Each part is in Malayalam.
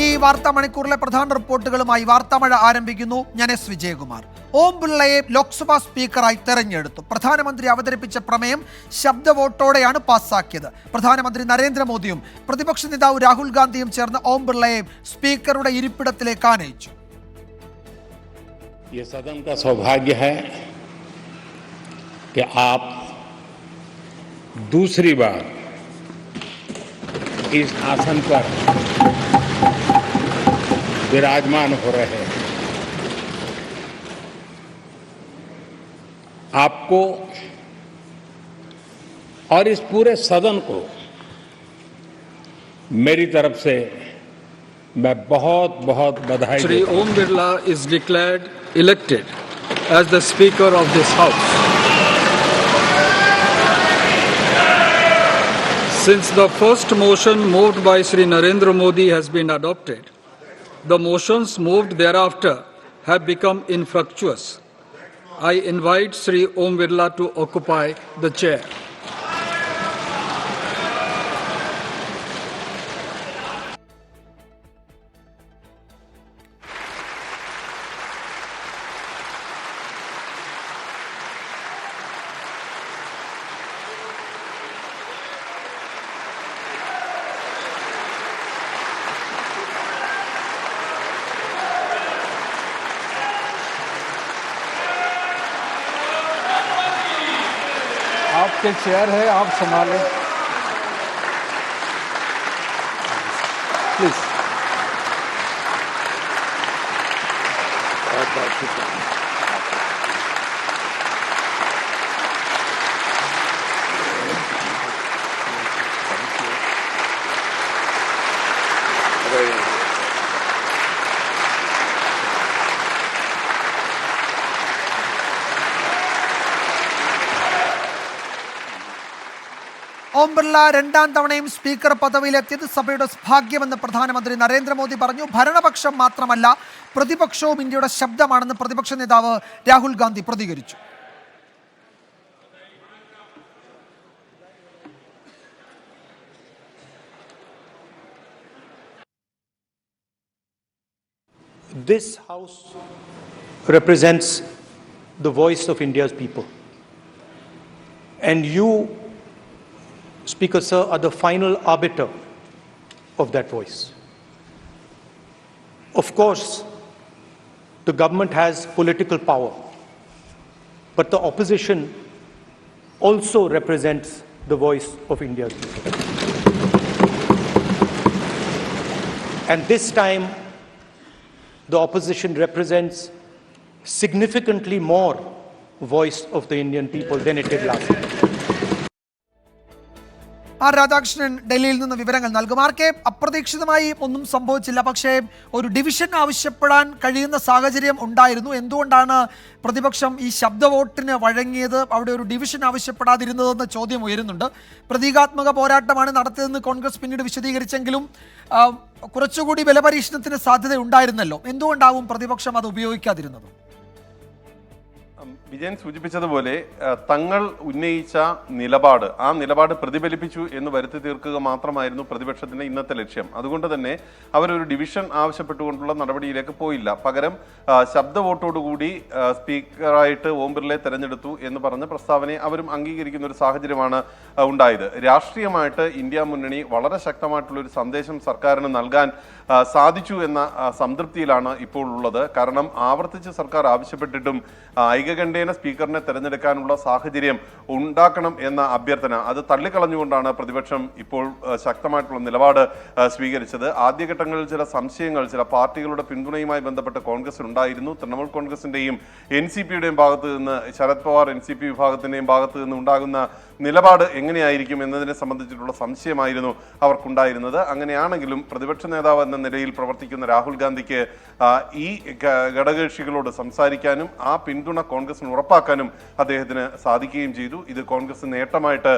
ഈ വാർത്താ മണിക്കൂറിലെ പ്രധാന റിപ്പോർട്ടുകളുമായി വാർത്താമഴ ആരംഭിക്കുന്നു. ഞാൻ എസ് വിജയകുമാർ. ഓം ബിർളയെ ലോക്സഭാ സ്പീക്കറായി തെരഞ്ഞെടുത്തു. പ്രധാനമന്ത്രി അവതരിപ്പിച്ച പ്രമേയം ശബ്ദ വോട്ടോടെയാണ് പാസ്സാക്കിയത്. പ്രധാനമന്ത്രി നരേന്ദ്രമോദിയും പ്രതിപക്ഷ നേതാവ് രാഹുൽ ഗാന്ധിയും ചേർന്ന് ഓം ബിർളയെ സ്പീക്കറുടെ ഇരിപ്പിടത്തിലേക്ക് ആനയിച്ചു. ये सदन का सौभाग्य है कि आप दूसरी बार इस आसन पर विराजमान हो रहे हैं। आपको और इस पूरे सदन को मेरी तरफ से मैं बहुत बहुत बधाई Shri Om Birla is declared elected as the Speaker of this House. Since the first motion moved by Shri Narendra Modi has been adopted, the motions moved thereafter have become infructuous. I invite Shri Om Birla to occupy the chair. आपके चेयर है, आप संभालें प्लीज। ഓം ബിർള രണ്ടാം തവണയും സ്പീക്കർ പദവിയിലെത്തിയത് സഭയുടെ ഭാഗ്യമെന്ന് പ്രധാനമന്ത്രി നരേന്ദ്രമോദി പറഞ്ഞു. ഭരണപക്ഷം മാത്രമല്ല, പ്രതിപക്ഷവും ഇന്ത്യയുടെ ശബ്ദമാണെന്ന് പ്രതിപക്ഷ നേതാവ് രാഹുൽ ഗാന്ധി പ്രതികരിച്ചു. This House represents the voice of India's people. And you, Speaker Sir, are the final arbiter of that voice. Of course, the government has political power, but the opposition also represents the voice of India's people. And this time, the opposition represents significantly more voice of the Indian people than it did last time. R Radhakrishnan ഡൽഹിയിൽ നിന്ന് വിവരങ്ങൾ നൽകും. ആർക്കെ അപ്രതീക്ഷിതമായി ഒന്നും സംഭവിച്ചില്ല, പക്ഷേ ഒരു ഡിവിഷൻ ആവശ്യപ്പെടാൻ കഴിയുന്ന സാഹചര്യം ഉണ്ടായിരുന്നു. എന്തുകൊണ്ടാണ് പ്രതിപക്ഷം ഈ ശബ്ദ വോട്ടിന് വഴങ്ങിയത്, അവിടെ ഒരു ഡിവിഷൻ ആവശ്യപ്പെടാതിരുന്നതെന്ന ചോദ്യം ഉയരുന്നുണ്ട്. പ്രതീകാത്മക പോരാട്ടമാണ് നടത്തിയതെന്ന് കോൺഗ്രസ് പിന്നീട് വിശദീകരിച്ചെങ്കിലും കുറച്ചുകൂടി ബലപരീക്ഷണത്തിന് സാധ്യത ഉണ്ടായിരുന്നല്ലോ. എന്തുകൊണ്ടാവും പ്രതിപക്ഷം അത് ഉപയോഗിക്കാതിരുന്നത്? വിജയൻ സൂചിപ്പിച്ചതുപോലെ തങ്ങൾ ഉന്നയിച്ച നിലപാട്, ആ നിലപാട് പ്രതിഫലിപ്പിച്ചു എന്ന് വരുത്തി തീർക്കുക മാത്രമായിരുന്നു പ്രതിപക്ഷത്തിന്റെ ഇന്നത്തെ ലക്ഷ്യം. അതുകൊണ്ട് തന്നെ അവരൊരു ഡിവിഷൻ ആവശ്യപ്പെട്ടുകൊണ്ടുള്ള നടപടിയിലേക്ക് പോയില്ല. പകരം ശബ്ദ വോട്ടോടുകൂടി സ്പീക്കറായിട്ട് ഓം ബിർളയെ തെരഞ്ഞെടുത്തു എന്ന് പറഞ്ഞ പ്രസ്താവനയെ അവരും അംഗീകരിക്കുന്ന ഒരു സാഹചര്യമാണ് ഉണ്ടായത്. രാഷ്ട്രീയമായിട്ട് ഇന്ത്യ മുന്നണി വളരെ ശക്തമായിട്ടുള്ളൊരു സന്ദേശം സർക്കാരിന് നൽകാൻ സാധിച്ചു എന്ന സംതൃപ്തിയിലാണ് ഇപ്പോൾ ഉള്ളത്. കാരണം ആവർത്തിച്ച് സർക്കാർ ആവശ്യപ്പെട്ടിട്ടും ഐകകണ്ഠേന സ്പീക്കറിനെ തെരഞ്ഞെടുക്കാനുള്ള സാഹചര്യം ഉണ്ടാക്കണം എന്ന അഭ്യർത്ഥന അത് തള്ളിക്കളഞ്ഞുകൊണ്ടാണ് പ്രതിപക്ഷം ഇപ്പോൾ ശക്തമായിട്ടുള്ള നിലപാട് സ്വീകരിച്ചത്. ആദ്യഘട്ടങ്ങളിൽ ചില സംശയങ്ങൾ ചില പാർട്ടികളുടെ പിന്തുണയുമായി ബന്ധപ്പെട്ട് കോൺഗ്രസിൽ ഉണ്ടായിരുന്നു. തൃണമൂൽ കോൺഗ്രസിന്റെയും NCPയുടെയും ഭാഗത്ത് നിന്ന്, ശരത് പവാർ NCP വിഭാഗത്തിന്റെയും ഭാഗത്ത് നിന്ന് ഉണ്ടാകുന്ന നിലപാട് എങ്ങനെയായിരിക്കും എന്നതിനെ സംബന്ധിച്ചിട്ടുള്ള സംശയമായിരുന്നു അവർക്കുണ്ടായിരുന്നത്. അങ്ങനെയാണെങ്കിലും പ്രതിപക്ഷ നേതാവ് എന്ന നിലയിൽ പ്രവർത്തിക്കുന്ന രാഹുൽ ഗാന്ധിക്ക് ഈ ഘടകകക്ഷികളോട് സംസാരിക്കാനും ആ പിന്തുണ കോൺഗ്രസിന് ഉറപ്പാക്കാനും അദ്ദേഹത്തിന് സാധിക്കുകയും ചെയ്തു. ഇത് കോൺഗ്രസ് നേട്ടമായിട്ട്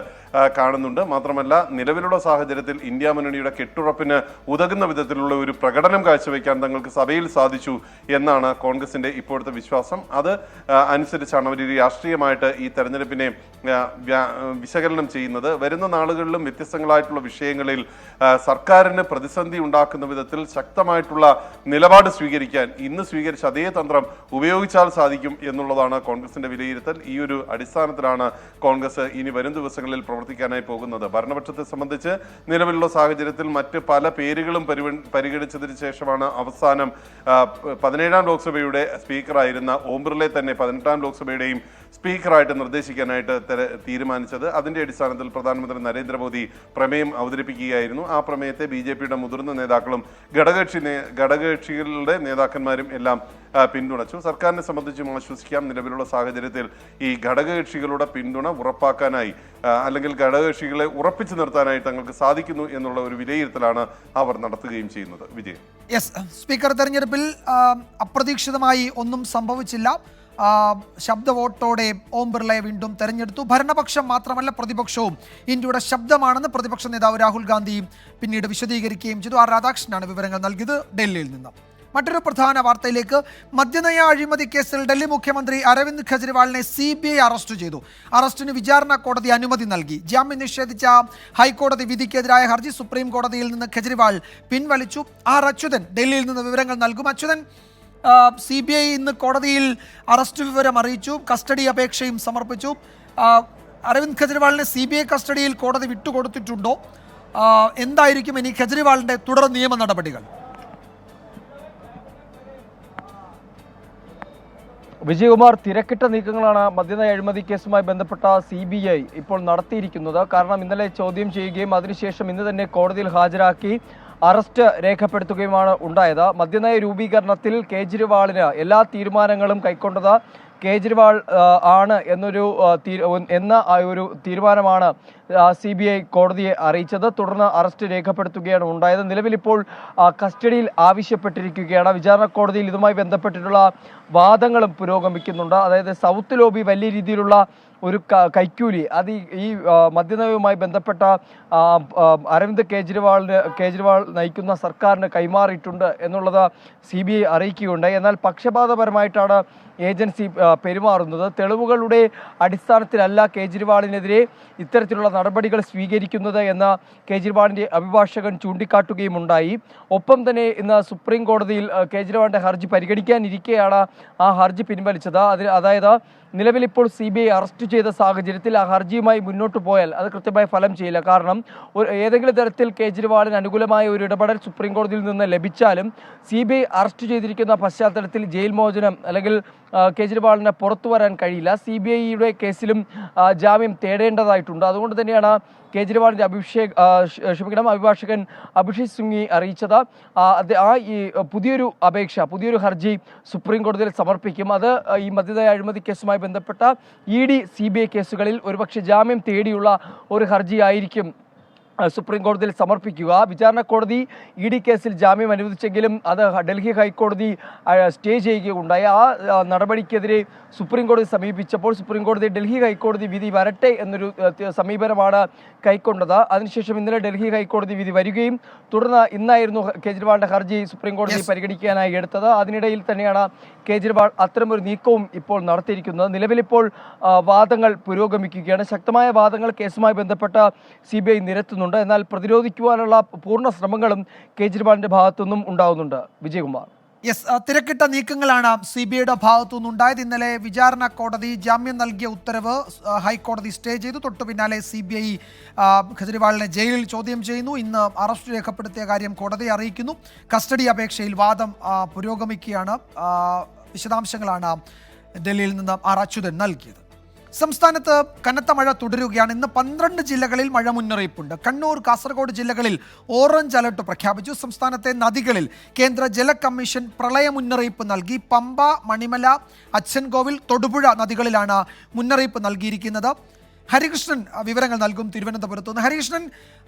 കാണുന്നുണ്ട്. മാത്രമല്ല, നിലവിലുള്ള സാഹചര്യത്തിൽ ഇന്ത്യ മുന്നണിയുടെ കെട്ടുറപ്പിന് ഉതകുന്ന വിധത്തിലുള്ള ഒരു പ്രകടനം കാഴ്ചവെക്കാൻ തങ്ങൾക്ക് സഭയിൽ സാധിച്ചു എന്നാണ് കോൺഗ്രസിന്റെ ഇപ്പോഴത്തെ വിശ്വാസം. അത് അനുസരിച്ചാണ് അവർ രാഷ്ട്രീയമായിട്ട് ഈ തെരഞ്ഞെടുപ്പിനെ വിശകലനം ചെയ്യുന്നത്. വരുന്ന നാളുകളിലും വ്യത്യസ്തങ്ങളായിട്ടുള്ള വിഷയങ്ങളിൽ സർക്കാരിന് പ്രതിസന്ധി ഉണ്ടാക്കുന്ന വിധത്തിൽ ശക്തമായിട്ടുള്ള നിലപാട് സ്വീകരിക്കാൻ ഇന്ന് സ്വീകരിച്ച അതേ തന്ത്രം ഉപയോഗിച്ചാൽ സാധിക്കും എന്നുള്ളതാണ് കോൺഗ്രസിന്റെ വിലയിരുത്തൽ. ഈ ഒരു അടിസ്ഥാനത്തിലാണ് കോൺഗ്രസ് ഇനി വരും ദിവസങ്ങളിൽ പ്രവർത്തിക്കാനായി പോകുന്നത്. ഭരണപക്ഷത്തെ സംബന്ധിച്ച് നിലവിലുള്ള സാഹചര്യത്തിൽ മറ്റ് പല പേരുകളും പരിഗണിച്ചതിന് ശേഷമാണ് അവസാനം 17ാം ലോക്സഭയുടെ സ്പീക്കറായിരുന്ന ഓം ബിർളയെ തന്നെ 18ാം ലോക്സഭയുടെയും സ്പീക്കറായിട്ട് നിർദ്ദേശിക്കാനായിട്ട് തീരുമാനിച്ചത്. അതിന്റെ അടിസ്ഥാനത്തിൽ പ്രധാനമന്ത്രി നരേന്ദ്രമോദി പ്രമേയം അവതരിപ്പിക്കുകയായിരുന്നു. ആ പ്രമേയത്തെ BJPയുടെ മുതിർന്ന നേതാക്കളും ഘടകകക്ഷികളുടെ നേതാക്കന്മാരും എല്ലാം പിന്തുണച്ചു. സർക്കാരിനെ സംബന്ധിച്ചും ആശ്വസിക്കാം, നിലവിലുള്ള സാഹചര്യത്തിൽ ഈ ഘടകകക്ഷികളുടെ പിന്തുണ ഉറപ്പാക്കാനായി അല്ലെങ്കിൽ ഘടകകക്ഷികളെ ഉറപ്പിച്ചു നിർത്താനായി തങ്ങൾക്ക് സാധിക്കുന്നു എന്നുള്ള ഒരു വിലയിരുത്തലാണ് അവർ നടത്തുകയും ചെയ്യുന്നത്. വിജയ്. യെസ്, സ്പീക്കർ തെരഞ്ഞെടുപ്പിൽ അപ്രതീക്ഷിതമായി ഒന്നും സംഭവിച്ചില്ല. ശബ്ദ വോട്ടോടെ ഓം ബിർളയെ വീണ്ടും തെരഞ്ഞെടുത്തു. ഭരണപക്ഷം മാത്രമല്ല പ്രതിപക്ഷവും ഇന്ത്യയുടെ ശബ്ദമാണെന്ന് പ്രതിപക്ഷ നേതാവ് രാഹുൽ ഗാന്ധി പിന്നീട് വിശദീകരിക്കുകയും ചെയ്തു. ആർ രാധാകൃഷ്ണനാണ് വിവരങ്ങൾ നൽകിയത് ഡൽഹിയിൽ നിന്ന്. മറ്റൊരു പ്രധാന വാർത്തയിലേക്ക്. മദ്യനയ അഴിമതി കേസിൽ ഡൽഹി മുഖ്യമന്ത്രി അരവിന്ദ് കെജ്രിവാളിനെ CBI അറസ്റ്റ് ചെയ്തു. അറസ്റ്റിന് വിചാരണ കോടതി അനുമതി നൽകി. ജാമ്യം നിഷേധിച്ച ഹൈക്കോടതി വിധിക്കെതിരായ ഹർജി സുപ്രീം കോടതിയിൽ നിന്ന് കെജ്രിവാൾ പിൻവലിച്ചു. ആർ അച്യുതൻ ഡൽഹിയിൽ നിന്ന് വിവരങ്ങൾ നൽകും. അച്യുതൻ, CBI ഇന്ന് കോടതിയിൽ അറസ്റ്റ് വിവരം അറിയിച്ചു, കസ്റ്റഡി അപേക്ഷയും സമർപ്പിച്ചു. അരവിന്ദ് കെജ്രിവാളിനെ CBI കസ്റ്റഡിയിൽ കോടതി വിട്ടുകൊടുത്തിട്ടുണ്ടോ? എന്തായിരിക്കും ഇനി കെജ്രിവാളിന്റെ തുടർ നിയമ നടപടികൾ? വിജയകുമാർ, തിരക്കിട്ട നീക്കങ്ങളാണ് മദ്യനയ അഴിമതി കേസുമായി ബന്ധപ്പെട്ട CBI ഇപ്പോൾ നടത്തിയിരിക്കുന്നത്. കാരണം ഇന്നലെ ചോദ്യം ചെയ്യുകയും അതിനുശേഷം ഇന്ന് തന്നെ കോടതിയിൽ ഹാജരാക്കി അറസ്റ്റ് രേഖപ്പെടുത്തുകയുമാണ് ഉണ്ടായത്. മദ്യനയ രൂപീകരണത്തിൽ കേജ്രിവാളിന് എല്ലാ തീരുമാനങ്ങളും കൈക്കൊണ്ടത് കേജ്രിവാൾ ആണ് എന്ന ഒരു തീരുമാനമാണ് CBI കോടതിയെ അറിയിച്ചത്. തുടർന്ന് അറസ്റ്റ് രേഖപ്പെടുത്തുകയാണ് ഉണ്ടായത്. നിലവിലിപ്പോൾ കസ്റ്റഡിയിൽ ആവശ്യപ്പെട്ടിരിക്കുകയാണ്. വിചാരണ കോടതിയിൽ ഇതുമായി ബന്ധപ്പെട്ടിട്ടുള്ള വാദങ്ങളും പുരോഗമിക്കുന്നുണ്ട്. അതായത് സൗത്ത് ലോബി വലിയ രീതിയിലുള്ള ഒരു കൈക്കൂലി അത് ഈ മദ്യനയവുമായി ബന്ധപ്പെട്ട അരവിന്ദ് കേജ്രിവാൾ നയിക്കുന്ന സർക്കാരിന് കൈമാറിയിട്ടുണ്ട് എന്നുള്ളത് CBI അറിയിക്കുകയുണ്ടായി. എന്നാൽ പക്ഷപാതപരമായിട്ടാണ് ഏജൻസി പെരുമാറുന്നത്. തെളിവുകളുടെ അടിസ്ഥാനത്തിലല്ല കേജ്രിവാളിനെതിരെ ഇത്തരത്തിലുള്ള നടപടികൾ സ്വീകരിക്കുന്നത് എന്ന് കേജ്രിവാളിൻ്റെ അഭിഭാഷകൻ ചൂണ്ടിക്കാട്ടുകയുമുണ്ടായി. ഒപ്പം തന്നെ ഇന്ന് സുപ്രീം കോടതിയിൽ കേജ്രിവാളിൻ്റെ ഹർജി പരിഗണിക്കാനിരിക്കെയാണ് ആ ഹർജി പിൻവലിച്ചത്. അതായത് നിലവിലിപ്പോൾ CBI അറസ്റ്റ് ചെയ്ത സാഹചര്യത്തിൽ ആ ഹർജിയുമായി മുന്നോട്ട് പോയാൽ അത് കൃത്യമായി ഫലം ചെയ്യില്ല. കാരണം ഏതെങ്കിലും തരത്തിൽ കേജ്രിവാളിന് അനുകൂലമായ ഒരു ഇടപെടൽ സുപ്രീം കോടതിയിൽ നിന്ന് ലഭിച്ചാലും CBI അറസ്റ്റ് ചെയ്തിരിക്കുന്ന പശ്ചാത്തലത്തിൽ ജയിൽ മോചനം അല്ലെങ്കിൽ കേജ്രിവാളിന് പുറത്തു വരാൻ കഴിയില്ല. CBIയുടെ കേസിലും ജാമ്യം തേടേണ്ടതായിട്ടുണ്ട്. അതുകൊണ്ട് തന്നെയാണ് കേജ്രിവാളിൻ്റെ അഭിഭാഷകൻ അഭിഷേക് സിംഗ്വി അറിയിച്ചത്. ഈ പുതിയൊരു ഹർജി സുപ്രീം കോടതിയിൽ സമർപ്പിക്കും. അത് ഈ മദ്യനയ അഴിമതി കേസുമായി ബന്ധപ്പെട്ട ED CBI കേസുകളിൽ ഒരുപക്ഷെ ജാമ്യം തേടിയുള്ള ഒരു ഹർജി ആയിരിക്കും സുപ്രീം കോടതിയിൽ സമർപ്പിക്കുക. വിചാരണ കോടതി ED കേസിൽ ജാമ്യം അനുവദിച്ചെങ്കിലും അത് ഡൽഹി ഹൈക്കോടതി സ്റ്റേ ചെയ്യുകയുണ്ടായി. ആ നടപടിക്കെതിരെ സുപ്രീം കോടതി സമീപിച്ചപ്പോൾ സുപ്രീം കോടതി ഡൽഹി ഹൈക്കോടതി വിധി വരട്ടെ എന്നൊരു സമീപനമാണ് കൈക്കൊണ്ടത്. അതിനുശേഷം ഇന്നലെ ഡൽഹി ഹൈക്കോടതി വിധി വരികയും തുടർന്ന് ഇന്നായിരുന്നു കേജ്രിവാളിൻ്റെ ഹർജി സുപ്രീം കോടതി പരിഗണിക്കാനായി എടുത്തത്. അതിനിടയിൽ തന്നെയാണ് കേജ്രിവാൾ അത്തരമൊരു നീക്കവും ഇപ്പോൾ നടത്തിയിരിക്കുന്നത്. നിലവിലിപ്പോൾ വാദങ്ങൾ പുരോഗമിക്കുകയാണ്. ശക്തമായ വാദങ്ങൾ കേസുമായി ബന്ധപ്പെട്ട CBI നിരത്തുന്നുണ്ട്. എന്നാൽ പ്രതിരോധിക്കുവാനുള്ള പൂർണ്ണ ശ്രമങ്ങളും കേജ്രിവാളിന്റെ ഭാഗത്തുനിന്നും ഉണ്ടാകുന്നുണ്ട്. വിജയകുമാർ. യെസ്, തിരക്കിട്ട നീക്കങ്ങളാണ് CBIയുടെ ഭാഗത്തുനിന്നുണ്ടായത്. ഇന്നലെ വിചാരണ കോടതി ജാമ്യം നൽകിയ ഉത്തരവ് ഹൈക്കോടതി സ്റ്റേ ചെയ്തു. തൊട്ടു പിന്നാലെ CBI കെജ്രിവാളിനെ ജയിലിൽ ചോദ്യം ചെയ്യുന്നു. ഇന്ന് അറസ്റ്റ് രേഖപ്പെടുത്തിയ കാര്യം കോടതിയെ അറിയിക്കുന്നു. കസ്റ്റഡി അപേക്ഷയിൽ വാദം പുരോഗമിക്കുകയാണ്. വിശദാംശങ്ങളാണ് ഡൽഹിയിൽ നിന്ന് ആർ അച്യുതൻ നൽകിയത്. സംസ്ഥാനത്ത് കനത്ത മഴ തുടരുകയാണ്. ഇന്ന് 12 ജില്ലകളിൽ മഴ മുന്നറിയിപ്പുണ്ട്. കണ്ണൂർ, കാസർഗോഡ് ജില്ലകളിൽ ഓറഞ്ച് അലർട്ട് പ്രഖ്യാപിച്ചു. സംസ്ഥാനത്തെ നദികളിൽ കേന്ദ്ര ജല കമ്മീഷൻ പ്രളയ മുന്നറിയിപ്പ് നൽകി. പമ്പ, മണിമല, അച്ഛൻകോവിൽ, തൊടുപുഴ നദികളിലാണ് മുന്നറിയിപ്പ് നൽകിയിരിക്കുന്നത്. ഹരികൃഷ്ണൻ വിവരങ്ങൾ നൽകും തിരുവനന്തപുരത്ത് നിന്ന്. ഹരികൃഷ്ണൻ,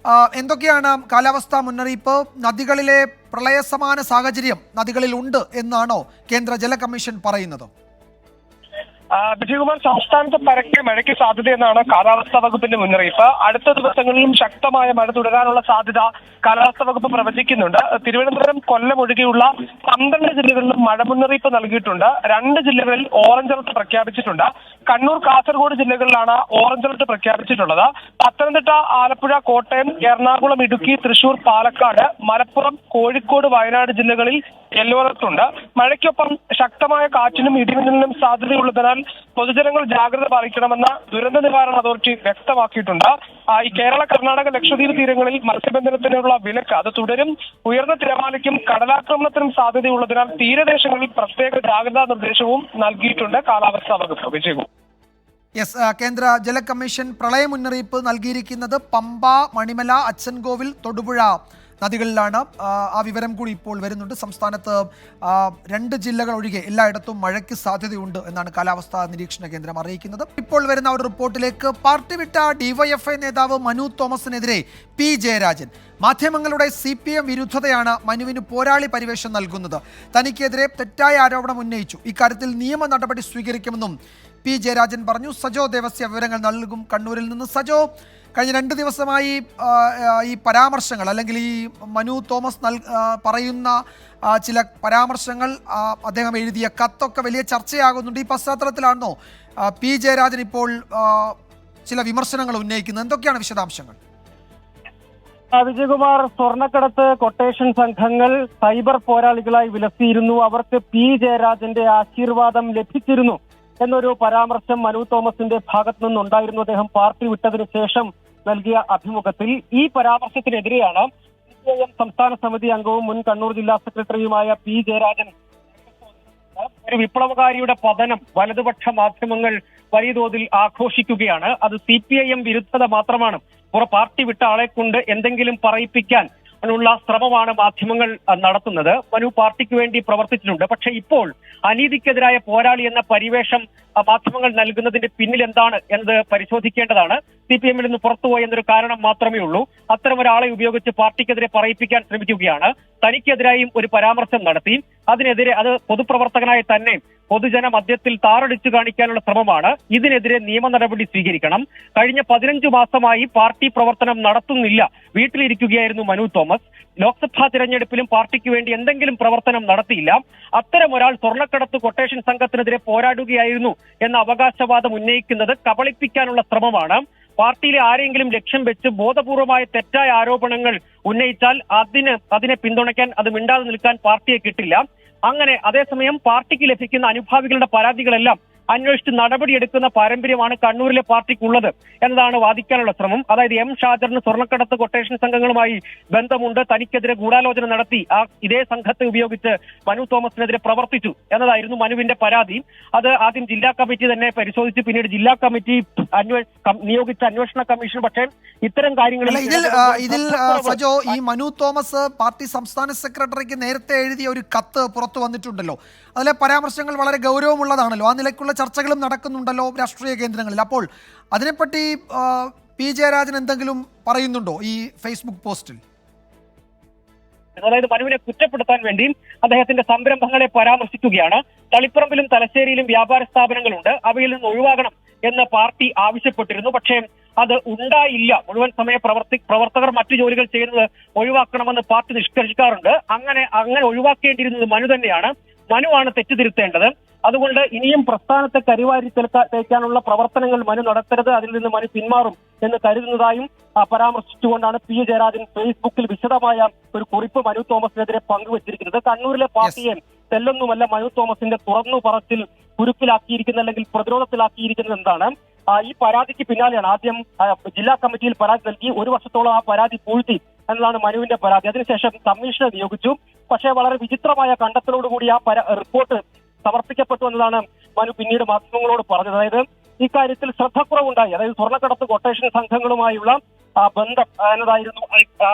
എന്തൊക്കെയാണ് കാലാവസ്ഥാ മുന്നറിയിപ്പ്? നദികളിലെ പ്രളയസമാന സാഹചര്യം നദികളിൽ ഉണ്ട് എന്നാണോ കേന്ദ്ര ജല കമ്മീഷൻ പറയുന്നത്? വിജയകുമാർ, സംസ്ഥാനത്ത് പരക്കെ മഴയ്ക്ക് സാധ്യതയെന്നാണ് കാലാവസ്ഥാ വകുപ്പിന്റെ മുന്നറിയിപ്പ്. അടുത്ത ദിവസങ്ങളിലും ശക്തമായ മഴ തുടരാനുള്ള സാധ്യത കാലാവസ്ഥാ വകുപ്പ് പ്രവചിക്കുന്നുണ്ട്. തിരുവനന്തപുരം, കൊല്ലം ഒഴികെയുള്ള 12 ജില്ലകളിലും മഴ മുന്നറിയിപ്പ് നൽകിയിട്ടുണ്ട്. 2 ജില്ലകളിൽ ഓറഞ്ച് അലർട്ട് പ്രഖ്യാപിച്ചിട്ടുണ്ട്. കണ്ണൂർ, കാസർഗോഡ് ജില്ലകളിലാണ് ഓറഞ്ച് അലർട്ട് പ്രഖ്യാപിച്ചിട്ടുള്ളത്. പത്തനംതിട്ട, ആലപ്പുഴ, കോട്ടയം, എറണാകുളം, ഇടുക്കി, തൃശൂർ, പാലക്കാട്, മലപ്പുറം, കോഴിക്കോട്, വയനാട് ജില്ലകളിൽ യെല്ലോ അലർട്ട് ഉണ്ട്. മഴയ്ക്കൊപ്പം ശക്തമായ കാറ്റിനും ഇടിമിന്നലിനും സാധ്യതയുള്ളതിനാൽ പൊതുജനങ്ങൾ ജാഗ്രത പാലിക്കണമെന്ന് ദുരന്ത നിവാരണ അതോറിറ്റി വ്യക്തമാക്കിയിട്ടുണ്ട്. ഈ കേരള, കർണാടക, ലക്ഷദ്വീപ് തീരങ്ങളിൽ മത്സ്യബന്ധനത്തിനുള്ള വിലക്ക് അത് തുടരും. ഉയർന്ന തിരമാലയ്ക്കും കടലാക്രമണത്തിനും സാധ്യതയുള്ളതിനാൽ തീരദേശങ്ങളിൽ പ്രത്യേക ജാഗ്രതാ നിർദ്ദേശവും നൽകിയിട്ടുണ്ട് കാലാവസ്ഥാ വകുപ്പ്. വിജയകുമാർ. കേന്ദ്ര ജല കമ്മീഷൻ പ്രളയ മുന്നറിയിപ്പ് നൽകിയിരിക്കുന്നത് പമ്പ, മണിമല, അച്ചൻകോവിൽ, തൊടുപുഴ നദികളിലാണ്. ആ വിവരം കൂടി ഇപ്പോൾ വരുന്നുണ്ട്. സംസ്ഥാനത്ത് 2 ജില്ലകൾ ഒഴികെ എല്ലായിടത്തും മഴയ്ക്ക് സാധ്യതയുണ്ട് എന്നാണ് കാലാവസ്ഥാ നിരീക്ഷണ കേന്ദ്രം അറിയിക്കുന്നത്. ഇപ്പോൾ വരുന്ന ഒരു റിപ്പോർട്ടിലേക്ക്. പാർട്ടി വിട്ട ഡിവൈഎഫ്ഐ നേതാവ് മനു തോമസിനെതിരെ പി ജയരാജൻ. മാധ്യമങ്ങളുടെ CPM വിരുദ്ധതയാണ് മനുവിന് പോരാളി പരിവേഷം നൽകുന്നത്. തനിക്കെതിരെ തെറ്റായ ആരോപണം ഉന്നയിച്ചു. ഇക്കാര്യത്തിൽ നിയമ നടപടി സ്വീകരിക്കുമെന്നും പി ജയരാജൻ പറഞ്ഞു. സജോ ദേവസ്യ വിവരങ്ങൾ നൽകും കണ്ണൂരിൽ നിന്ന്. സജോ, കഴിഞ്ഞ 2 ദിവസമായി ഈ പരാമർശങ്ങൾ, അല്ലെങ്കിൽ ഈ മനു തോമസ് പറയുന്ന ചില പരാമർശങ്ങൾ, അദ്ദേഹം എഴുതിയ കത്തൊക്കെ വലിയ ചർച്ചയാകുന്നുണ്ട്. ഈ പശ്ചാത്തലത്തിലാണോ പി ജയരാജൻ ഇപ്പോൾ ചില വിമർശനങ്ങൾ ഉന്നയിക്കുന്നത്? എന്തൊക്കെയാണ് വിശദാംശങ്ങൾ? വിജയകുമാർ, സ്വർണ്ണക്കടത്ത് കൊട്ടേഷൻ സംഘങ്ങൾ സൈബർ പോരാളികളായി വിലസിയിരുന്നു. അവർക്ക് പി ജയരാജന്റെ ആശീർവാദം ലഭിച്ചിരുന്നു എന്നൊരു പരാമർശം മനു തോമസിന്റെ ഭാഗത്തു നിന്നുണ്ടായിരുന്നു. അദ്ദേഹം പാർട്ടി വിട്ടതിന് ശേഷം നൽകിയ അഭിമുഖത്തിൽ ഈ പരാമർശത്തിനെതിരെയാണ് CPIM സംസ്ഥാന സമിതി അംഗവും മുൻ കണ്ണൂർ ജില്ലാ സെക്രട്ടറിയുമായ പി ജയരാജൻ ഒരു വിപ്ലവകാരിയുടെ പതനം വലതുപക്ഷ മാധ്യമങ്ങൾ വലിയ തോതിൽ ആഘോഷിക്കുകയാണ്. അത് CPIM വിരുദ്ധത മാത്രമാണ്. പാർട്ടി വിട്ട ആളെ കൊണ്ട് എന്തെങ്കിലും പറയിപ്പിക്കാൻ ുള്ള ശ്രമമാണ് മാധ്യമങ്ങൾ നടത്തുന്നത്. മനു പാർട്ടിക്ക് വേണ്ടി പ്രവർത്തിച്ചിട്ടുണ്ട്. പക്ഷേ ഇപ്പോൾ അനീതിക്കെതിരായ പോരാളി എന്ന പരിവേഷം മാധ്യമങ്ങൾ നൽകുന്നതിന്റെ പിന്നിൽ എന്താണ് എന്നത് പരിശോധിക്കേണ്ടതാണ്. CPM-ൽ നിന്ന് പുറത്തുപോയി എന്നൊരു കാരണം മാത്രമേ ഉള്ളൂ. അത്തരം ഒരാളെ ഉപയോഗിച്ച് പാർട്ടിക്കെതിരെ പറയിപ്പിക്കാൻ ശ്രമിക്കുകയാണ്. തനിക്കെതിരായും ഒരു പരാമർശം നടത്തി. അതിനെതിരെ അത് പൊതുപ്രവർത്തകനായി തന്നെ പൊതുജന മധ്യത്തിൽ താറടിച്ചു കാണിക്കാനുള്ള ശ്രമമാണ്. ഇതിനെതിരെ നിയമ നടപടി സ്വീകരിക്കണം. കഴിഞ്ഞ 15 മാസമായി പാർട്ടി പ്രവർത്തനം നടത്തുന്നില്ല, വീട്ടിലിരിക്കുകയായിരുന്നു മനു തോമസ്. ലോക്സഭാ തിരഞ്ഞെടുപ്പിലും പാർട്ടിക്ക് വേണ്ടി എന്തെങ്കിലും പ്രവർത്തനം നടത്തിയില്ല. അത്തരം ഒരാൾ സ്വർണ്ണക്കടത്ത് കൊട്ടേഷൻ സംഘത്തിനെതിരെ പോരാടുകയായിരുന്നു എന്ന അവകാശവാദം ഉന്നയിക്കുന്നത് കബളിപ്പിക്കാനുള്ള ശ്രമമാണ്. പാർട്ടിയിലെ ആരെങ്കിലും ലക്ഷ്യം വെച്ച് ബോധപൂർവമായ തെറ്റായ ആരോപണങ്ങൾ ഉന്നയിച്ചാൽ അതിനെ പിന്തുണയ്ക്കാൻ, അത് മിണ്ടാതെ നിൽക്കാൻ പാർട്ടിയെ കിട്ടില്ല. അങ്ങനെ അതേസമയം പാർട്ടിക്ക് ലഭിക്കുന്ന അനുഭാവികളുടെ പരാതികളെല്ലാം അന്വേഷിച്ച് നടപടിയെടുക്കുന്ന പാരമ്പര്യമാണ് കണ്ണൂരിലെ പാർട്ടിക്കുള്ളത് എന്നതാണ് വാദിക്കാനുള്ള ശ്രമം. അതായത് M ഷാജറിന് സ്വർണ്ണക്കടത്ത് കൊട്ടേഷൻ സംഘങ്ങളുമായി ബന്ധമുണ്ട്, തനിക്കെതിരെ ഗൂഢാലോചന നടത്തി ഇതേ സംഘത്തെ ഉപയോഗിച്ച് മനു തോമസിനെതിരെ പ്രവർത്തിച്ചു എന്നതായിരുന്നു മനുവിന്റെ പരാതി. അത് ആദ്യം ജില്ലാ കമ്മിറ്റി തന്നെ പരിശോധിച്ച് പിന്നീട് ജില്ലാ കമ്മിറ്റി നിയോഗിച്ച അന്വേഷണ കമ്മീഷൻ പക്ഷേ ഇത്തരം കാര്യങ്ങളിൽ ഇതിൽ സജോ, ഈ മനു തോമസ് പാർട്ടി സംസ്ഥാന സെക്രട്ടറിക്ക് നേരത്തെ എഴുതിയ ഒരു കത്ത് പുറത്തു വന്നിട്ടുണ്ടല്ലോ. അതിലെ പരാമർശങ്ങൾ വളരെ ഗൗരവമുള്ളതാണല്ലോ. ആ നിലയ്ക്കുള്ള ചർച്ചകളും നടക്കുന്നുണ്ടല്ലോ രാഷ്ട്രീയ കേന്ദ്രങ്ങളിൽ. അപ്പോൾ അതിനെപ്പറ്റി പി ജയരാജൻ എന്തെങ്കിലും പറയുന്നുണ്ടോ ഈ ഫേസ്ബുക്ക് പോസ്റ്റിൽ? അതായത് മനുവിനെ കുറ്റപ്പെടുത്താൻ വേണ്ടി അദ്ദേഹത്തിന്റെ സംരംഭങ്ങളെ പരാമർശിക്കുകയാണ്. തളിപ്പറമ്പിലും തലശ്ശേരിയിലും വ്യാപാര സ്ഥാപനങ്ങളുണ്ട്, അവയിൽ നിന്ന് ഒഴിവാകണം എന്ന് പാർട്ടി ആവശ്യപ്പെട്ടിരുന്നു. പക്ഷേ അത് ഉണ്ടായില്ല. മുഴുവൻ സമയ പ്രവർത്തകർ മറ്റു ജോലികൾ ചെയ്യുന്നത് ഒഴിവാക്കണമെന്ന് പാർട്ടി നിഷ്കർഷിക്കാറുണ്ട്. അങ്ങനെ ഒഴിവാക്കേണ്ടിയിരുന്നത് മനു തന്നെയാണ്. മനുവാണ് തെറ്റുതിരുത്തേണ്ടത്. അതുകൊണ്ട് ഇനിയും പ്രസ്ഥാനത്തെ കരിവാരി തേക്കാനുള്ള പ്രവർത്തനങ്ങൾ മനു നടത്തരുത്, അതിൽ നിന്ന് മനു പിന്മാറും എന്ന് കരുതുന്നതായും പരാമർശിച്ചുകൊണ്ടാണ് പി ജയരാജൻ ഫേസ്ബുക്കിൽ വിശദമായ ഒരു കുറിപ്പ് മനു തോമസിനെതിരെ പങ്കുവച്ചിരിക്കുന്നത്. കണ്ണൂരിലെ പാർട്ടിയെ തെല്ലൊന്നുമല്ല മനു തോമസിന്റെ തുറന്നു പറച്ചിൽ കുരുക്കിലാക്കിയിരിക്കുന്നത്, അല്ലെങ്കിൽ പ്രതിരോധത്തിലാക്കിയിരിക്കുന്നത് എന്താണ്? ഈ പരാതിക്ക് പിന്നാലെയാണ് ആദ്യം ജില്ലാ കമ്മിറ്റിയിൽ പരാതി നൽകി 1 വർഷത്തോളം ആ പരാതി പൂഴ്ത്തി എന്നതാണ് മനുവിന്റെ പരാതി. അതിനുശേഷം കമ്മീഷനെ നിയോഗിച്ചു. പക്ഷേ വളരെ വിചിത്രമായ കണ്ടെത്തലോടുകൂടി ആ റിപ്പോർട്ട് സമർപ്പിക്കപ്പെട്ടു എന്നതാണ് മനു പിന്നീട് മാധ്യമങ്ങളോട് പറഞ്ഞത്. അതായത് ഇക്കാര്യത്തിൽ ശ്രദ്ധക്കുറവുണ്ടായി. അതായത് സ്വർണ്ണക്കടത്ത് കൊട്ടേഷൻ സംഘങ്ങളുമായുള്ള ബന്ധം എന്നതായിരുന്നു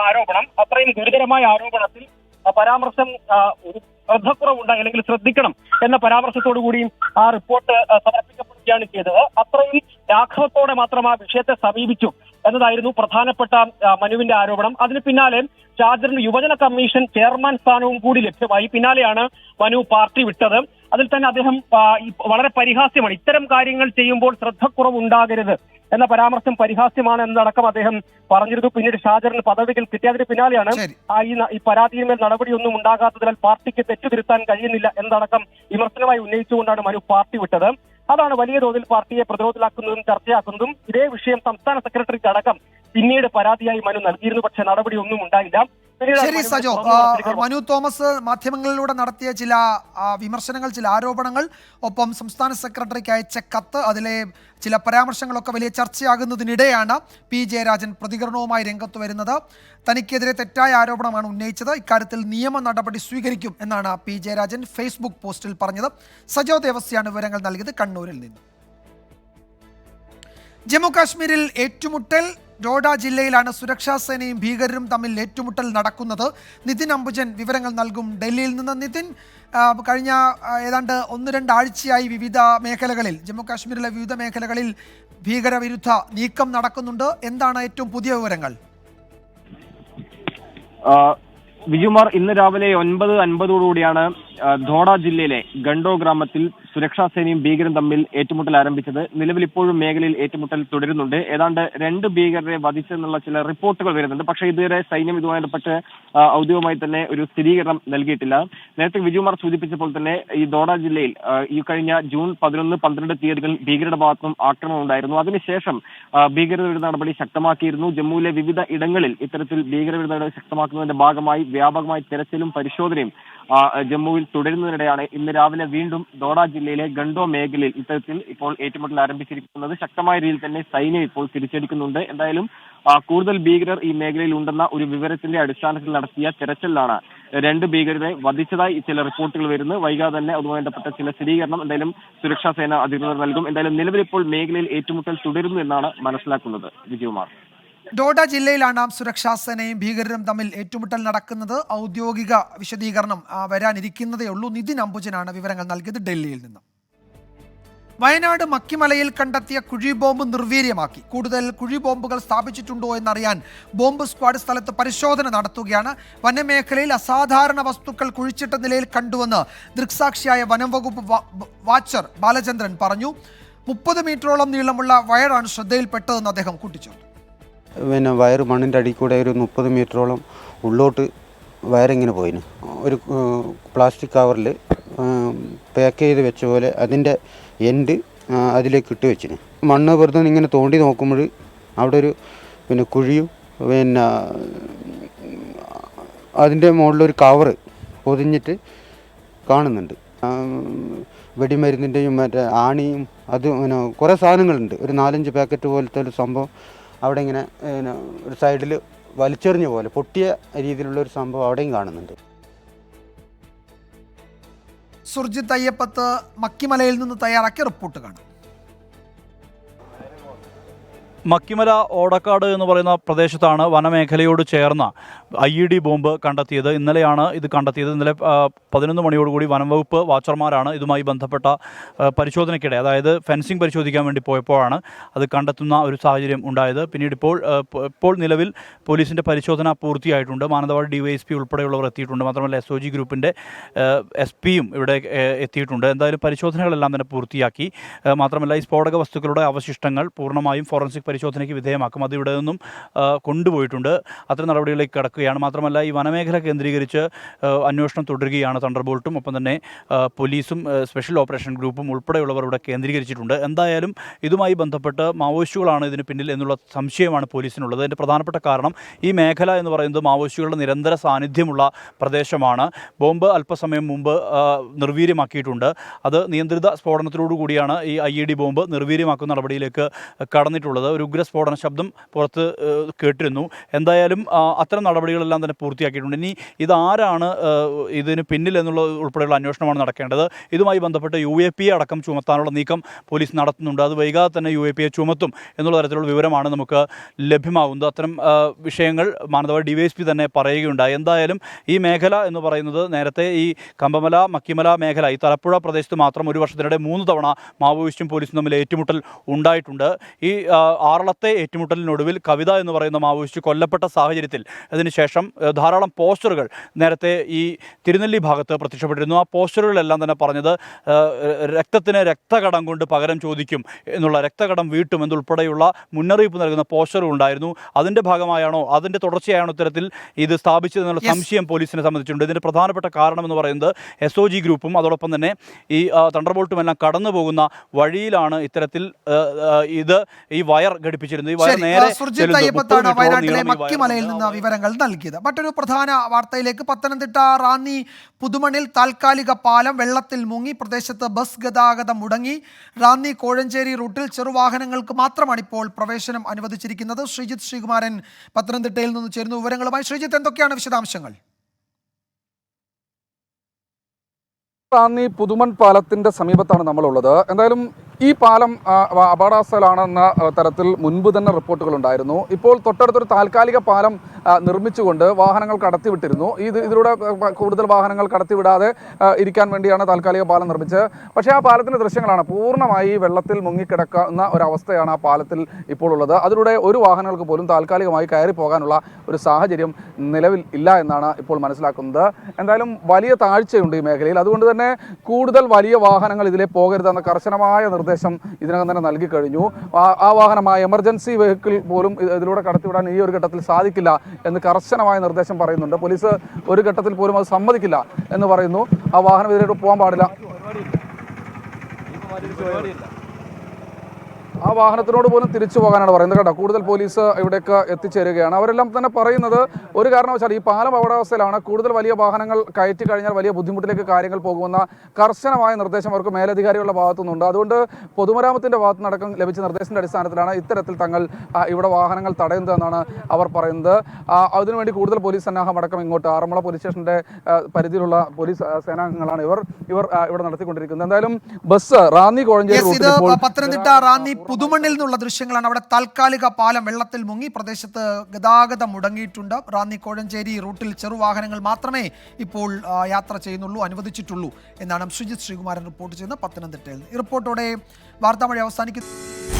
ആരോപണം. അത്രയും ഗുരുതരമായ ആരോപണത്തിൽ പരാമർശം ശ്രദ്ധക്കുറവുണ്ടായി, അല്ലെങ്കിൽ ശ്രദ്ധിക്കണം എന്ന പരാമർശത്തോടു കൂടി ആ റിപ്പോർട്ട് സമർപ്പിക്കപ്പെടുകയാണ് ചെയ്തത്. അത്രയും രാഘവത്തോടെ മാത്രം ആ വിഷയത്തെ സമീപിച്ചു എന്നതായിരുന്നു പ്രധാനപ്പെട്ട മനുവിന്റെ ആരോപണം. അതിന് പിന്നാലെ ഷാജറിന് യുവജന കമ്മീഷൻ ചെയർമാൻ സ്ഥാനവും കൂടി ലഭ്യമായി. പിന്നാലെയാണ് മനു പാർട്ടി വിട്ടത്. അതിൽ തന്നെ അദ്ദേഹം വളരെ പരിഹാസ്യമാണ്. ഇത്തരം കാര്യങ്ങൾ ചെയ്യുമ്പോൾ ശ്രദ്ധക്കുറവുണ്ടാകരുത് എന്ന പരാമർശം പരിഹാസ്യമാണ് എന്നതടക്കം അദ്ദേഹം പറഞ്ഞിരുന്നു. പിന്നീട് ഷാജറിന് പദവികൾ കിട്ടിയതിന് പിന്നാലെയാണ് ഈ പരാതിയിന്മേൽ നടപടിയൊന്നും ഉണ്ടാകാത്തതിനാൽ പാർട്ടിക്ക് തെറ്റുതിരുത്താൻ കഴിയുന്നില്ല എന്നതടക്കം വിമർശനമായി ഉന്നയിച്ചുകൊണ്ടാണ് മനു പാർട്ടി വിട്ടത്. അതാണ് വലിയ തോതിൽ പാർട്ടിയെ പ്രതിരോധത്തിലാക്കുന്നതും ചർച്ചയാക്കുന്നതും. ഇതേ വിഷയം സംസ്ഥാന സെക്രട്ടറിക്ക് അടക്കം പിന്നീട് പരാതിയായി മനു നൽകിയിരുന്നു. പക്ഷെ നടപടിയൊന്നും ഉണ്ടായില്ല. ശരി സജോ, മനു തോമസ് മാധ്യമങ്ങളിലൂടെ നടത്തിയ ചില വിമർശനങ്ങൾ, ചില ആരോപണങ്ങൾ, ഒപ്പം സംസ്ഥാന സെക്രട്ടറിക്ക് അയച്ച കത്ത്, അതിലെ ചില പരാമർശങ്ങളൊക്കെ വലിയ ചർച്ചയാകുന്നതിനിടെയാണ് പി ജയരാജൻ പ്രതികരണവുമായി രംഗത്ത് വരുന്നത്. തനിക്കെതിരെ തെറ്റായ ആരോപണമാണ് ഉന്നയിച്ചത്, ഇക്കാര്യത്തിൽ നിയമ നടപടി സ്വീകരിക്കും എന്നാണ് പി ജയരാജൻ ഫേസ്ബുക്ക് പോസ്റ്റിൽ പറഞ്ഞത്. സജോ ദേവസ്യാണ് വിവരങ്ങൾ നൽകിയത് കണ്ണൂരിൽ നിന്ന്. ജമ്മു കാശ്മീരിൽ ഏറ്റുമുട്ടൽ. ഡോഡ ജില്ലയിലാണ് സുരക്ഷാ സേനയും ഭീകരരും തമ്മിൽ ഏറ്റുമുട്ടൽ നടക്കുന്നത്. നിതിൻ അംബുജൻ വിവരങ്ങൾ നൽകും ഡൽഹിയിൽ നിന്ന്. നിതിൻ, കഴിഞ്ഞ ഏതാണ്ട് 1-2 ആഴ്ചയായി വിവിധ മേഖലകളിൽ, ജമ്മു കാശ്മീരിലെ വിവിധ മേഖലകളിൽ ഭീകരവിരുദ്ധ നീക്കം നടക്കുന്നുണ്ട്. എന്താണ് ഏറ്റവും പുതിയ വിവരങ്ങൾ? വിജുമാർ, ഇന്ന് രാവിലെ 9:50 ധോഡ ജില്ലയിലെ ഗണ്ടോ ഗ്രാമത്തിൽ സുരക്ഷാ സേനയും ഭീകരരും തമ്മിൽ ഏറ്റുമുട്ടൽ ആരംഭിച്ചത്. നിലവിൽ ഇപ്പോഴും മേഖലയിൽ ഏറ്റുമുട്ടൽ തുടരുന്നുണ്ട്. ഏതാണ്ട് 2 ഭീകരരെ വധിച്ചെന്നുള്ള ചില റിപ്പോർട്ടുകൾ വരുന്നുണ്ട്. പക്ഷേ ഇതുവരെ സൈന്യം ഇതുമായി ബന്ധപ്പെട്ട് ഔദ്യോഗികമായി തന്നെ ഒരു സ്ഥിരീകരണം നൽകിയിട്ടില്ല. നേരത്തെ വിജുമാർ സൂചിപ്പിച്ചപ്പോൾ തന്നെ ഈ ധോഡ ജില്ലയിൽ ഈ കഴിഞ്ഞ ജൂൺ 11, 12 തീയതികളിൽ ഭീകരരുടെ ഭാഗത്തും ആക്രമണം ഉണ്ടായിരുന്നു. അതിനുശേഷം ഭീകരവിരുദ്ധ നടപടി ശക്തമാക്കിയിരുന്നു. ജമ്മുവിലെ വിവിധ ഇടങ്ങളിൽ ഇത്തരത്തിൽ ഭീകരവിരുദ്ധ നടപടി ശക്തമാക്കുന്നതിന്റെ ഭാഗമായി വ്യാപകമായി തെരച്ചിലും പരിശോധനയും ജമ്മുവിൽ തുടരുന്നതിനിടെയാണ് ഇന്ന് രാവിലെ വീണ്ടും ധോഡ ജില്ലയിലെ ഗണ്ടോ മേഖലയിൽ ഇത്തരത്തിൽ ഇപ്പോൾ ഏറ്റുമുട്ടൽ ആരംഭിച്ചിരിക്കുന്നത്. ശക്തമായ രീതിയിൽ തന്നെ സൈന്യം ഇപ്പോൾ തിരിച്ചടിക്കുന്നുണ്ട്. എന്തായാലും കൂടുതൽ ഭീകരർ ഈ മേഖലയിൽ ഉണ്ടെന്ന ഒരു വിവരത്തിന്റെ അടിസ്ഥാനത്തിൽ നടത്തിയ തെരച്ചിലാണ് 2 ഭീകരരെ വധിച്ചതായി ചില റിപ്പോർട്ടുകൾ വരുന്നു. വൈകാതെ തന്നെ അതുമായി ബന്ധപ്പെട്ട ചില സ്ഥിരീകരണം എന്തായാലും സുരക്ഷാ സേന അധികൃതർ നൽകും. എന്തായാലും നിലവിൽ ഇപ്പോൾ മേഖലയിൽ ഏറ്റുമുട്ടൽ തുടരുന്നു എന്നാണ് മനസ്സിലാക്കുന്നത്. വിജയകുമാർ, ഡോഡ ജില്ലയിലാണ് സുരക്ഷാ സേനയും ഭീകരരും തമ്മിൽ ഏറ്റുമുട്ടൽ നടക്കുന്നത്. ഔദ്യോഗിക വിശദീകരണം വരാനിരിക്കുന്നതേ ഉള്ളൂ. നിതിൻ അംബുജനാണ് വിവരങ്ങൾ നൽകിയത് ഡൽഹിയിൽ നിന്ന്. വയനാട് മക്കിമലയിൽ കണ്ടെത്തിയ കുഴി ബോംബ് നിർവീര്യമാക്കി. കൂടുതൽ കുഴി ബോംബുകൾ സ്ഥാപിച്ചിട്ടുണ്ടോ എന്നറിയാൻ ബോംബ് സ്ക്വാഡ് സ്ഥലത്ത് പരിശോധന നടത്തുകയാണ്. വനമേഖലയിൽ അസാധാരണ വസ്തുക്കൾ കുഴിച്ചിട്ട നിലയിൽ കണ്ടുവെന്ന് ദൃക്സാക്ഷിയായ വനം വകുപ്പ് വാച്ചർ ബാലചന്ദ്രൻ പറഞ്ഞു. 30 മീറ്ററോളം നീളമുള്ള വയറാണ് ശ്രദ്ധയിൽപ്പെട്ടതെന്ന് അദ്ദേഹം കൂട്ടിച്ചേർത്തു. പിന്നെ വയർ മണ്ണിൻ്റെ അടിയിൽ കൂടെ ഒരു 30 മീറ്ററോളം ഉള്ളോട്ട് വയറിങ്ങനെ പോയിന്. ഒരു പ്ലാസ്റ്റിക് കവറിൽ പാക്ക് ചെയ്ത് വെച്ച പോലെ അതിൻ്റെ എൻഡ് അതിലേക്ക് ഇട്ട് വെച്ചിന്. മണ്ണ് വെറുതെ ഇങ്ങനെ തോണ്ടി നോക്കുമ്പോൾ അവിടെ ഒരു കുഴിയും അതിൻ്റെ മുകളിലൊരു കവറ് പൊതിഞ്ഞിട്ട് കാണുന്നുണ്ട്. വെടിമരുന്നിൻ്റെയും മറ്റേ ആണിയും അത് കുറേ സാധനങ്ങളുണ്ട്. ഒരു 4-5 പാക്കറ്റ് പോലത്തെ ഒരു സംഭവം അവിടെ ഇങ്ങനെ ഒരു സൈഡിൽ വലിച്ചെറിഞ്ഞ പോലെ പൊട്ടിയ രീതിയിലുള്ള ഒരു സംഭവം അവിടെയും കാണുന്നുണ്ട്. സുർജിത്ത് അയ്യപ്പത്ത് മക്കിമലയിൽ നിന്ന് തയ്യാറാക്കിയ റിപ്പോർട്ട് കാണാം. മക്കിമല ഓടക്കാട് എന്ന് പറയുന്ന പ്രദേശത്താണ് വനമേഖലയോട് ചേർന്ന IED ബോംബ് കണ്ടെത്തിയത്. ഇന്നലെയാണ് ഇത് കണ്ടെത്തിയത്. ഇന്നലെ 11 മണിയോടുകൂടി വനം വകുപ്പ് വാച്ചർമാരാണ് ഇതുമായി ബന്ധപ്പെട്ട പരിശോധനയ്ക്കിടെ, അതായത് ഫെൻസിംഗ് പരിശോധിക്കാൻ വേണ്ടി പോയപ്പോഴാണ് അത് കണ്ടെത്തുന്ന ഒരു സാഹചര്യം ഉണ്ടായത്. പിന്നീട് ഇപ്പോൾ നിലവിൽ പോലീസിൻ്റെ പരിശോധന പൂർത്തിയായിട്ടുണ്ട്. മാനന്തവാടി DYSP ഉൾപ്പെടെയുള്ളവർ എത്തിയിട്ടുണ്ട്. മാത്രമല്ല SOG ഗ്രൂപ്പിൻ്റെ SP-യും ഇവിടെ എത്തിയിട്ടുണ്ട്. എന്തായാലും പരിശോധനകളെല്ലാം തന്നെ പൂർത്തിയാക്കി. മാത്രമല്ല ഈ സ്ഫോടക വസ്തുക്കളുടെ അവശിഷ്ടങ്ങൾ പൂർണ്ണമായും ഫോറൻസിക് പരിശോധനയ്ക്ക് വിധേയമാക്കും. അത് ഇവിടെ നിന്നും കൊണ്ടുപോയിട്ടുണ്ട്. അത്തരം നടപടികളിലേക്ക് കടക്കുകയാണ്. മാത്രമല്ല ഈ വനമേഖല കേന്ദ്രീകരിച്ച് അന്വേഷണം തുടരുകയാണ് തണ്ടർബോൾട്ടും ഒപ്പം തന്നെ പോലീസും സ്പെഷ്യൽ ഓപ്പറേഷൻ ഗ്രൂപ്പും ഉൾപ്പെടെയുള്ളവർ ഇവിടെ കേന്ദ്രീകരിച്ചിട്ടുണ്ട്. എന്തായാലും ഇതുമായി ബന്ധപ്പെട്ട് മാവോയിസ്റ്റുകളാണ് ഇതിന് പിന്നിൽ എന്നുള്ള സംശയമാണ് പോലീസിനുള്ളത്. അതിൻ്റെ പ്രധാനപ്പെട്ട കാരണം ഈ മേഖല എന്ന് പറയുന്നത് മാവോയിസ്റ്റുകളുടെ നിരന്തര സാന്നിധ്യമുള്ള പ്രദേശമാണ്. ബോംബ് അല്പസമയം മുമ്പ് നിർവീര്യമാക്കിയിട്ടുണ്ട്. അത് നിയന്ത്രിത സ്ഫോടനത്തോടു കൂടിയാണ് ഈ IED ബോംബ് നിർവീര്യമാക്കുന്ന നടപടിയിലേക്ക് കടന്നിട്ടുള്ളത്. ഒരു ഉഗ്രസ്ഫോടന ശബ്ദം പുറത്ത് കേട്ടിരുന്നു. എന്തായാലും അത്തരം നടപടികളെല്ലാം തന്നെ പൂർത്തിയാക്കിയിട്ടുണ്ട്. ഇനി ഇതാരാണ് ഇതിന് പിന്നിൽ എന്നുള്ള ഉൾപ്പെടെയുള്ള അന്വേഷണമാണ് നടക്കേണ്ടത്. ഇതുമായി ബന്ധപ്പെട്ട് UAPA അടക്കം ചുമത്താനുള്ള നീക്കം പോലീസ് നടത്തുന്നുണ്ട്. അത് വൈകാതെ തന്നെ UAPA ചുമത്തും എന്നുള്ള തരത്തിലുള്ള വിവരമാണ് നമുക്ക് ലഭ്യമാകുന്നത്. അത്തരം വിഷയങ്ങൾ മാനന്തവാടി DYSP തന്നെ പറയുകയുണ്ടായി. എന്തായാലും ഈ മേഖല എന്ന് പറയുന്നത് നേരത്തെ ഈ കമ്പമല മക്കിമല മേഖല ഈ തലപ്പുഴ പ്രദേശത്ത് മാത്രം ഒരു വർഷത്തിനിടെ 3 തവണ മാവോയിസ്റ്റും പോലീസും തമ്മിൽ ഏറ്റുമുട്ടൽ ഉണ്ടായിട്ടുണ്ട്. ഈ കാറളത്തെ ഏറ്റുമുട്ടലിനൊടുവിൽ കവിത എന്ന് പറയുന്ന മാവോയിസ്റ്റ് കൊല്ലപ്പെട്ട സാഹചര്യത്തിൽ അതിനുശേഷം ധാരാളം പോസ്റ്ററുകൾ നേരത്തെ ഈ തിരുനെല്ലി ഭാഗത്ത് പ്രത്യക്ഷപ്പെട്ടിരുന്നു. ആ പോസ്റ്ററുകളെല്ലാം തന്നെ പറഞ്ഞത് രക്തത്തിന് രക്തകടം കൊണ്ട് പകരം ചോദിക്കും എന്നുള്ള, രക്തകടം വീട്ടും എന്നുൾപ്പെടെയുള്ള മുന്നറിയിപ്പ് നൽകുന്ന പോസ്റ്ററുകൾ ഉണ്ടായിരുന്നു. അതിൻ്റെ ഭാഗമായാണോ, അതിൻ്റെ തുടർച്ചയാണോ ഇത്തരത്തിൽ ഇത് സ്ഥാപിച്ചതെന്നുള്ള സംശയം പോലീസിനെ സംബന്ധിച്ചിട്ടുണ്ട്. ഇതിൻ്റെ പ്രധാനപ്പെട്ട കാരണം എന്ന് പറയുന്നത് SOG ഗ്രൂപ്പും അതോടൊപ്പം തന്നെ ഈ തണ്ടർബോൾട്ടും എല്ലാം കടന്നു പോകുന്ന വഴിയിലാണ് ഇത്തരത്തിൽ ഈ വയർ ഘടിപ്പിച്ചിരുന്നത്. ഈ വയർ നേരെ വയനാട്ടിലെ മക്കിമലയിൽ നിന്ന് വിവരങ്ങൾ നൽകിയത്. മറ്റൊരു പ്രധാന വാർത്തയിലേക്ക്. പത്തനംതിട്ട റാന്നി പുതുമണിൽ താൽക്കാലിക പാലം വെള്ളത്തിൽ മുങ്ങി. പ്രദേശത്ത് ബസ് ഗതാഗതം മുടങ്ങി. റാന്നി കോഴഞ്ചേരി റൂട്ടിൽ ചെറുവാഹനങ്ങൾക്ക് മാത്രമാണ് ഇപ്പോൾ പ്രവേശനം അനുവദിച്ചിരിക്കുന്നത്. ശ്രീജിത്ത് ശ്രീകുമാരൻ പത്തനംതിട്ടയിൽ നിന്ന് ചേരുന്ന വിവരങ്ങളുമായി. ശ്രീജിത്ത്, എന്തൊക്കെയാണ് വിശദാംശങ്ങൾ? റാന്നി പുതുമൺ പാലത്തിന്റെ സമീപത്താണ് നമ്മളുള്ളത്. എന്തായാലും ഈ പാലം അപകടാവസ്ഥയിലാണെന്ന തരത്തിൽ മുൻപ് തന്നെ റിപ്പോർട്ടുകൾ ഉണ്ടായിരുന്നു. ഇപ്പോൾ തൊട്ടടുത്തൊരു താൽക്കാലിക പാലം നിർമ്മിച്ചുകൊണ്ട് വാഹനങ്ങൾ കടത്തിവിട്ടിരുന്നു. ഇതിലൂടെ കൂടുതൽ വാഹനങ്ങൾ കടത്തിവിടാതെ ഇരിക്കാൻ വേണ്ടിയാണ് താൽക്കാലിക പാലം നിർമ്മിച്ചത്. പക്ഷേ ആ പാലത്തിൻ്റെ ദൃശ്യങ്ങളാണ് പൂർണ്ണമായി വെള്ളത്തിൽ മുങ്ങിക്കിടക്കുന്ന ഒരവസ്ഥയാണ് ആ പാലത്തിൽ ഇപ്പോൾ ഉള്ളത്. അതിലൂടെ ഒരു വാഹനങ്ങൾക്ക് പോലും താൽക്കാലികമായി കയറി പോകാനുള്ള ഒരു സാഹചര്യം നിലവിൽ ഇല്ല എന്നാണ് ഇപ്പോൾ മനസ്സിലാക്കുന്നത്. എന്തായാലും വലിയ താഴ്ചയുണ്ട് ഈ മേഖലയിൽ. അതുകൊണ്ട് തന്നെ കൂടുതൽ വലിയ വാഹനങ്ങൾ ഇതിലെ പോകരുതെന്ന കർശനമായ നിർദ്ദേശം ഇതിനകം തന്നെ നൽകി കഴിഞ്ഞു. ആ വാഹനമായ എമർജൻസി വെഹിക്കിൾ പോലും ഇതിലൂടെ കടത്തിവിടാൻ ഈ ഒരു ഘട്ടത്തിൽ സാധിക്കില്ല എന്ന് കർശനമായ നിർദ്ദേശം പറയുന്നുണ്ട്. പോലീസ് ഒരു ഘട്ടത്തിൽ പോലും അത് സമ്മതിക്കില്ല എന്ന് പറയുന്നു. ആ വാഹനം ഇതിലേക്ക് പോകാൻ പാടില്ല. ആ വാഹനത്തിനോട് പോലും തിരിച്ചു പോകാനാണ് പറയുന്നത് കേട്ടോ. കൂടുതൽ പോലീസ് ഇവിടേക്ക് എത്തിച്ചേരുകയാണ്. അവരെല്ലാം തന്നെ പറയുന്നത് ഒരു കാരണവശാൽ ഈ പാലം അപകടാവസ്ഥയിലാണ്, കൂടുതൽ വലിയ വാഹനങ്ങൾ കയറ്റി കഴിഞ്ഞാൽ വലിയ ബുദ്ധിമുട്ടിലേക്ക് കാര്യങ്ങൾ പോകുമെന്ന കർശനമായ നിർദ്ദേശം അവർക്ക് മേലധികാരികളുടെ ഭാഗത്തുനിന്നുണ്ട്. അതുകൊണ്ട് പൊതുമരാമത്തിൻ്റെ ഭാഗത്തുനിന്നടക്കം ലഭിച്ച നിർദ്ദേശത്തിൻ്റെ അടിസ്ഥാനത്തിലാണ് ഇത്തരത്തിൽ തങ്ങൾ ഇവിടെ വാഹനങ്ങൾ തടയുന്നതെന്നാണ് അവർ പറയുന്നത്. അതിനുവേണ്ടി കൂടുതൽ പോലീസ് സന്നാഹം അടക്കം ഇങ്ങോട്ട് ആറന്മുള പോലീസ് സ്റ്റേഷൻ്റെ പരിധിയിലുള്ള പോലീസ് സേനാംഗങ്ങളാണ് ഇവർ ഇവിടെ നടത്തിക്കൊണ്ടിരിക്കുന്നത്. എന്തായാലും ബസ് റാന്നി കോഴഞ്ചേരി പത്തനംതിട്ട റാന്നി പുതുമണ്ണിൽ നിന്നുള്ള ദൃശ്യങ്ങളാണ്. അവിടെ താൽക്കാലിക പാലം വെള്ളത്തിൽ മുങ്ങി. പ്രദേശത്ത് ഗതാഗതം മുടങ്ങിയിട്ടുണ്ട്. റാന്നി കോഴഞ്ചേരി റൂട്ടിൽ ചെറുവാഹനങ്ങൾ മാത്രമേ ഇപ്പോൾ യാത്ര ചെയ്യുന്നുള്ളൂ, അനുവദിച്ചിട്ടുള്ളൂ എന്നാണ് ശ്രീജിത്ത് ശ്രീകുമാരൻ റിപ്പോർട്ട് ചെയ്യുന്നത് പത്തനംതിട്ടയിൽ. ഈ റിപ്പോർട്ടോടെ വാർത്താമഴ അവസാനിക്കുന്നു.